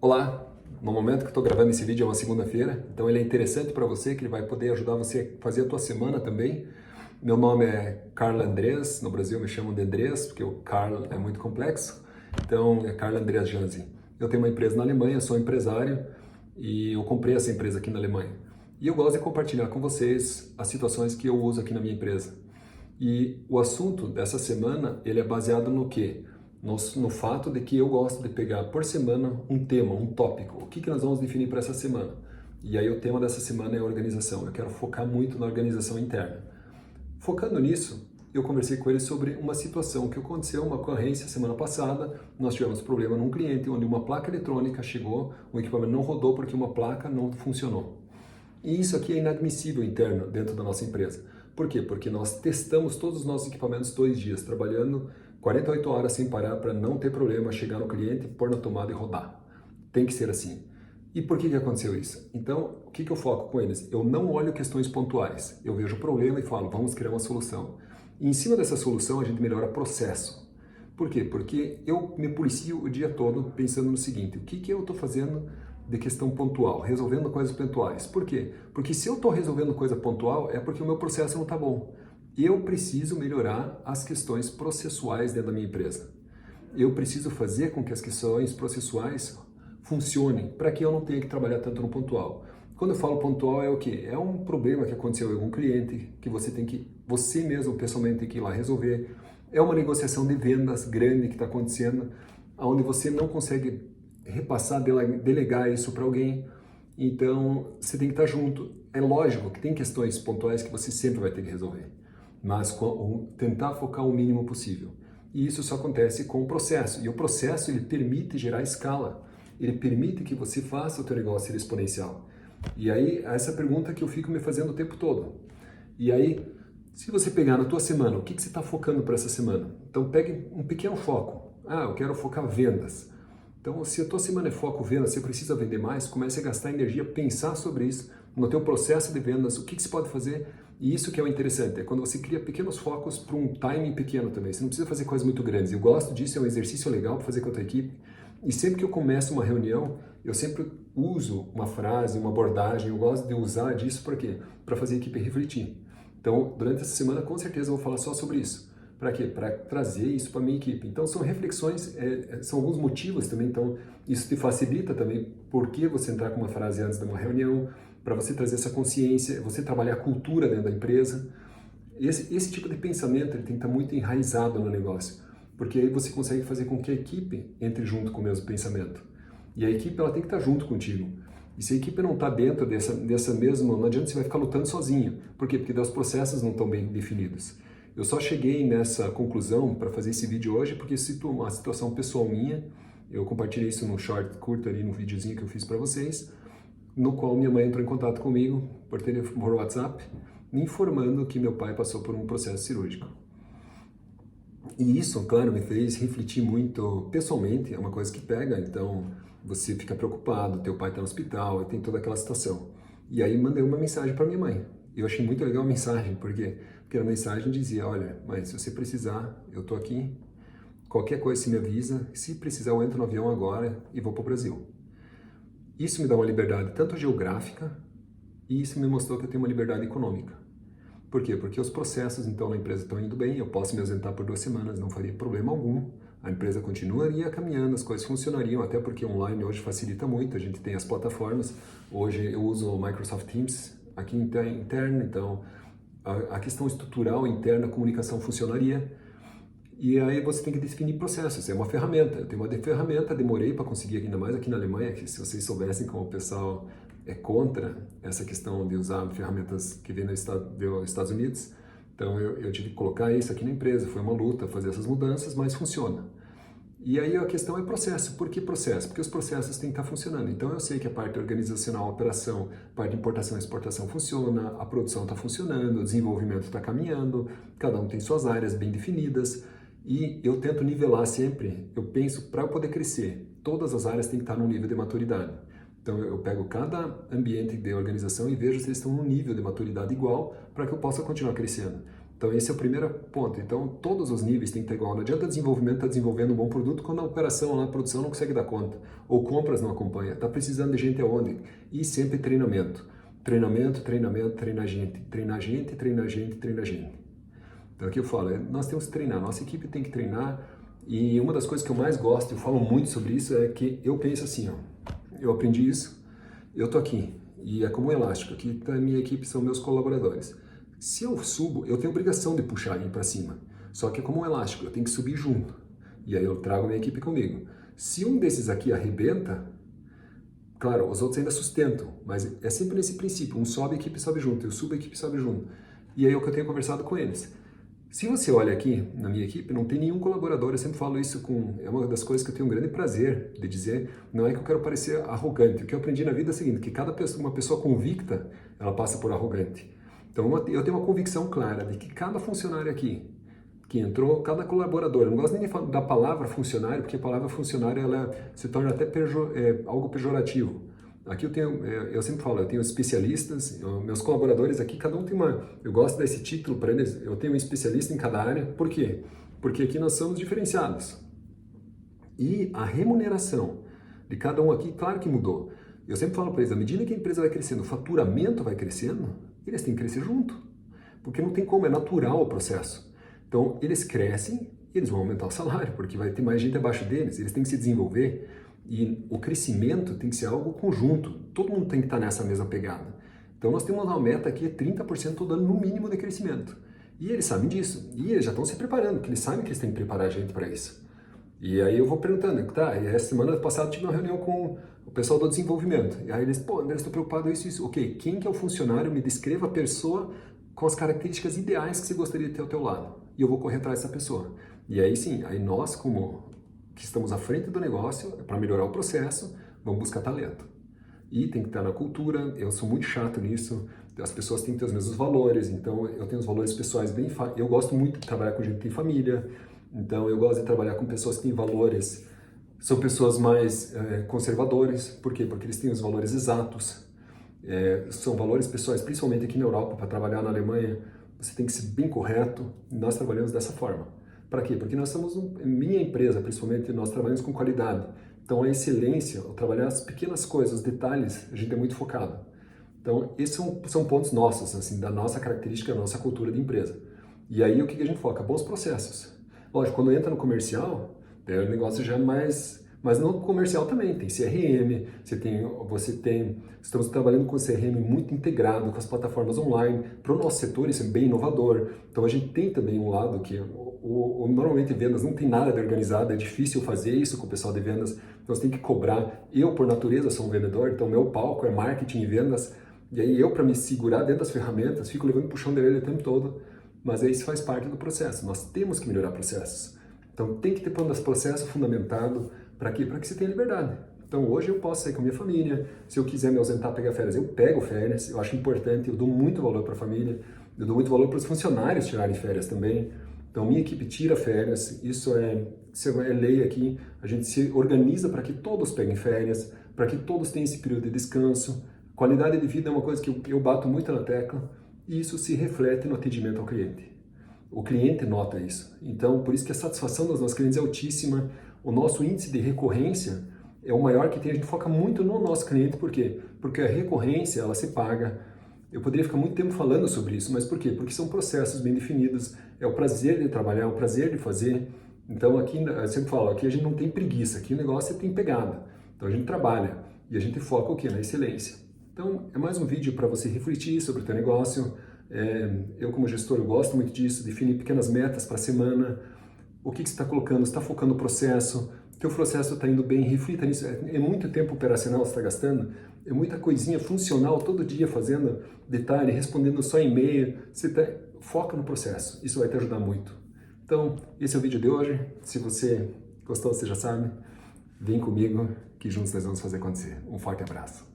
Olá, no momento que eu estou gravando esse vídeo é uma segunda-feira, então ele é interessante para você, que ele vai poder ajudar você a fazer a tua semana também. Meu nome é Carlo Andrés, no Brasil me chamam de Andrés, porque o Carl é muito complexo, então é Carlo Andrés Janzi. Eu tenho uma empresa na Alemanha, sou empresário e eu comprei essa empresa aqui na Alemanha. E eu gosto de compartilhar com vocês as situações que eu uso aqui na minha empresa. E o assunto dessa semana, ele é baseado no quê? No fato de que eu gosto de pegar por semana um tema, um tópico. O que nós vamos definir para essa semana? E aí o tema dessa semana é organização. Eu quero focar muito na organização interna. Focando nisso, eu conversei com ele sobre uma situação que aconteceu, uma ocorrência semana passada. Nós tivemos problema num cliente onde uma placa eletrônica chegou, o equipamento não rodou porque uma placa não funcionou. E isso aqui é inadmissível interno dentro da nossa empresa. Por quê? Porque nós testamos todos os nossos equipamentos 2 dias, trabalhando 48 horas sem parar para não ter problema, chegar no cliente, pôr na tomada e rodar. Tem que ser assim. E por que aconteceu isso? Então, o que eu foco com eles? Eu não olho questões pontuais. Eu vejo o problema e falo, vamos criar uma solução. E em cima dessa solução, a gente melhora o processo. Por quê? Porque eu me policio o dia todo pensando no seguinte, o que eu estou fazendo de questão pontual, resolvendo coisas pontuais. Por quê? Porque se eu estou resolvendo coisa pontual, é porque o meu processo não está bom. Eu preciso melhorar as questões processuais dentro da minha empresa. Eu preciso fazer com que as questões processuais funcionem, para que eu não tenha que trabalhar tanto no pontual. Quando eu falo pontual é o quê? É um problema que aconteceu em algum cliente, que você mesmo pessoalmente tem que ir lá resolver. É uma negociação de vendas grande que está acontecendo, onde você não consegue repassar, delegar isso para alguém. Então, você tem que estar junto. É lógico que tem questões pontuais que você sempre vai ter que resolver, mas tentar focar o mínimo possível. E isso só acontece com o processo. E o processo, ele permite gerar escala. Ele permite que você faça o teu negócio ser exponencial. E aí, essa pergunta que eu fico me fazendo o tempo todo. E aí, se você pegar na tua semana, o que você está focando para essa semana? Então, pegue um pequeno foco. Eu quero focar vendas. Então, se a tua semana é foco vendas, você precisa vender mais, comece a gastar energia, pensar sobre isso, no teu processo de vendas, o que você pode fazer. E isso que é o interessante, é quando você cria pequenos focos para um timing pequeno também. Você não precisa fazer coisas muito grandes. Eu gosto disso, é um exercício legal para fazer com a tua equipe. E sempre que eu começo uma reunião, eu sempre uso uma frase, uma abordagem, eu gosto de usar disso para quê? Para fazer a equipe refletir. Então, durante essa semana, com certeza, eu vou falar só sobre isso. Para quê? Para trazer isso para a minha equipe. Então, são reflexões, são alguns motivos também. Então, isso te facilita também por que você entrar com uma frase antes de uma reunião, para você trazer essa consciência, você trabalhar a cultura dentro da empresa. Esse tipo de pensamento ele tem que estar muito enraizado no negócio, porque aí você consegue fazer com que a equipe entre junto com o mesmo pensamento. E a equipe ela tem que estar junto contigo. E se a equipe não está dentro dessa mesma, não adianta você vai ficar lutando sozinho. Por quê? Porque os processos não estão bem definidos. Eu só cheguei nessa conclusão para fazer esse vídeo hoje porque cito uma situação pessoal minha. Eu compartilhei isso num short curto ali, num videozinho que eu fiz para vocês, no qual minha mãe entrou em contato comigo por WhatsApp, me informando que meu pai passou por um processo cirúrgico. E isso, claro, me fez refletir muito pessoalmente, é uma coisa que pega, então você fica preocupado, teu pai está no hospital, e tem toda aquela situação. E aí mandei uma mensagem para minha mãe. Eu achei muito legal a mensagem, porque a mensagem dizia, olha, mãe, se você precisar, eu tô aqui, qualquer coisa você me avisa, se precisar eu entro no avião agora e vou para o Brasil. Isso me dá uma liberdade tanto geográfica, e isso me mostrou que eu tenho uma liberdade econômica. Por quê? Porque os processos, então, na empresa estão indo bem, eu posso me ausentar por 2 semanas, não faria problema algum, a empresa continuaria caminhando, as coisas funcionariam, até porque online hoje facilita muito, a gente tem as plataformas, hoje eu uso o Microsoft Teams aqui interno, então a questão estrutural interna, a comunicação funcionaria, e aí você tem que definir processos, é uma ferramenta, eu tenho uma ferramenta, demorei para conseguir, ainda mais aqui na Alemanha, que se vocês soubessem como o pessoal é contra essa questão de usar ferramentas que vêm dos Estados Unidos, então eu tive que colocar isso aqui na empresa, foi uma luta fazer essas mudanças, mas funciona. E aí a questão é processo. Por que processo? Porque os processos têm que estar funcionando. Então eu sei que a parte organizacional, a operação, a parte de importação e exportação funciona, a produção está funcionando, o desenvolvimento está caminhando, cada um tem suas áreas bem definidas e eu tento nivelar sempre, eu penso, para eu poder crescer, todas as áreas têm que estar num nível de maturidade. Então eu pego cada ambiente de organização e vejo se eles estão num nível de maturidade igual para que eu possa continuar crescendo. Então esse é o primeiro ponto. Então todos os níveis tem que ter igual. Não adianta desenvolvimento estar desenvolvendo um bom produto quando a operação, a produção não consegue dar conta. Ou compras não acompanha. Está precisando de gente aonde? E sempre treinamento. Treinamento, treinamento, treinar gente. Treinar gente, treinar gente, treinar gente. Então aqui eu falo, nós temos que treinar. Nossa equipe tem que treinar. E uma das coisas que eu mais gosto, eu falo muito sobre isso, é que eu penso assim, ó. Eu aprendi isso, eu tô aqui. E é como um elástico. Aqui tá a minha equipe, são meus colaboradores. Se eu subo, eu tenho obrigação de puxar ele para cima. Só que é como um elástico, eu tenho que subir junto. E aí eu trago a minha equipe comigo. Se um desses aqui arrebenta, claro, os outros ainda sustentam, mas é sempre nesse princípio. Um sobe, a equipe sobe junto. Eu subo, a equipe sobe junto. E aí é o que eu tenho conversado com eles. Se você olha aqui na minha equipe, não tem nenhum colaborador. Eu sempre falo isso é uma das coisas que eu tenho um grande prazer de dizer. Não é que eu quero parecer arrogante. O que eu aprendi na vida é o seguinte, que uma pessoa convicta, ela passa por arrogante. Então eu tenho uma convicção clara de que cada funcionário aqui que entrou, cada colaborador, eu não gosto nem da palavra funcionário, porque a palavra funcionário ela se torna até algo pejorativo. Aqui eu sempre falo, eu tenho especialistas, meus colaboradores aqui, cada um tem eu gosto desse título para eles, eu tenho um especialista em cada área. Por quê? Porque aqui nós somos diferenciados. E a remuneração de cada um aqui, claro que mudou. Eu sempre falo para eles, à medida que a empresa vai crescendo, o faturamento vai crescendo, eles têm que crescer junto. Porque não tem como, é natural o processo. Então, eles crescem, eles vão aumentar o salário, porque vai ter mais gente abaixo deles, eles têm que se desenvolver. E o crescimento tem que ser algo conjunto, todo mundo tem que estar nessa mesma pegada. Então nós temos uma meta aqui, 30% todo ano no mínimo de crescimento. E eles sabem disso, e eles já estão se preparando, porque eles sabem que eles têm que preparar a gente para isso. E aí eu vou perguntando, tá, e essa semana passada eu tive uma reunião com o pessoal do desenvolvimento. E aí eles, pô, André, estou preocupado com isso. Ok, quem que é o funcionário? Me descreva a pessoa com as características ideais que você gostaria de ter ao teu lado. E eu vou correr atrás dessa pessoa. E aí sim, aí nós como que estamos à frente do negócio, para melhorar o processo, vamos buscar talento. E tem que estar na cultura, eu sou muito chato nisso, as pessoas têm que ter os mesmos valores, então eu tenho os valores pessoais bem... Eu gosto muito de trabalhar com gente que tem família, então eu gosto de trabalhar com pessoas que têm valores, são pessoas mais conservadoras, por quê? Porque eles têm os valores exatos, são valores pessoais, principalmente aqui na Europa, para trabalhar na Alemanha, você tem que ser bem correto, e nós trabalhamos dessa forma. Para quê? Porque nós somos, minha empresa principalmente, nós trabalhamos com qualidade. Então a excelência, ao trabalhar as pequenas coisas, os detalhes, a gente é muito focado. Então esses são pontos nossos, assim, da nossa característica, da nossa cultura de empresa. E aí o que a gente foca? Bons processos. Lógico, quando entra no comercial, o negócio já é mais... Mas no comercial também, tem CRM, estamos trabalhando com CRM muito integrado com as plataformas online. Para o nosso setor isso é bem inovador. Então a gente tem também um lado que normalmente vendas não tem nada de organizado, é difícil fazer isso com o pessoal de vendas, então você tem que cobrar. Eu, por natureza, sou um vendedor, então meu palco é marketing e vendas, e aí eu, para me segurar dentro das ferramentas, fico levando puxão de orelha o tempo todo, mas aí isso faz parte do processo, nós temos que melhorar processos. Então tem que ter plano de processo fundamentado, para quê? Para que você tenha liberdade. Então hoje eu posso sair com a minha família, se eu quiser me ausentar, pegar férias, eu pego férias, eu acho importante, eu dou muito valor para a família, eu dou muito valor para os funcionários tirarem férias também. Então minha equipe tira férias, isso é lei aqui, a gente se organiza para que todos peguem férias, para que todos tenham esse período de descanso. Qualidade de vida é uma coisa que eu bato muito na tecla e isso se reflete no atendimento ao cliente. O cliente nota isso, então por isso que a satisfação dos nossos clientes é altíssima, o nosso índice de recorrência é o maior que tem, a gente foca muito no nosso cliente, por quê? Porque a recorrência ela se paga. Eu poderia ficar muito tempo falando sobre isso, mas por quê? Porque são processos bem definidos, é o prazer de trabalhar, é o prazer de fazer. Então aqui, eu sempre falo, aqui a gente não tem preguiça, aqui o negócio tem pegada. Então a gente trabalha e a gente foca o quê? Na excelência. Então é mais um vídeo para você refletir sobre o teu negócio. Eu como gestor eu gosto muito disso, definir pequenas metas para a semana. O que você está colocando? Você está focando no processo? Teu processo está indo bem? Reflita nisso. É muito tempo operacional que você está gastando? É muita coisinha funcional todo dia fazendo detalhe, respondendo só e-mail. Foca no processo, isso vai te ajudar muito. Então, esse é o vídeo de hoje. Se você gostou, você já sabe, vem comigo que juntos nós vamos fazer acontecer. Um forte abraço.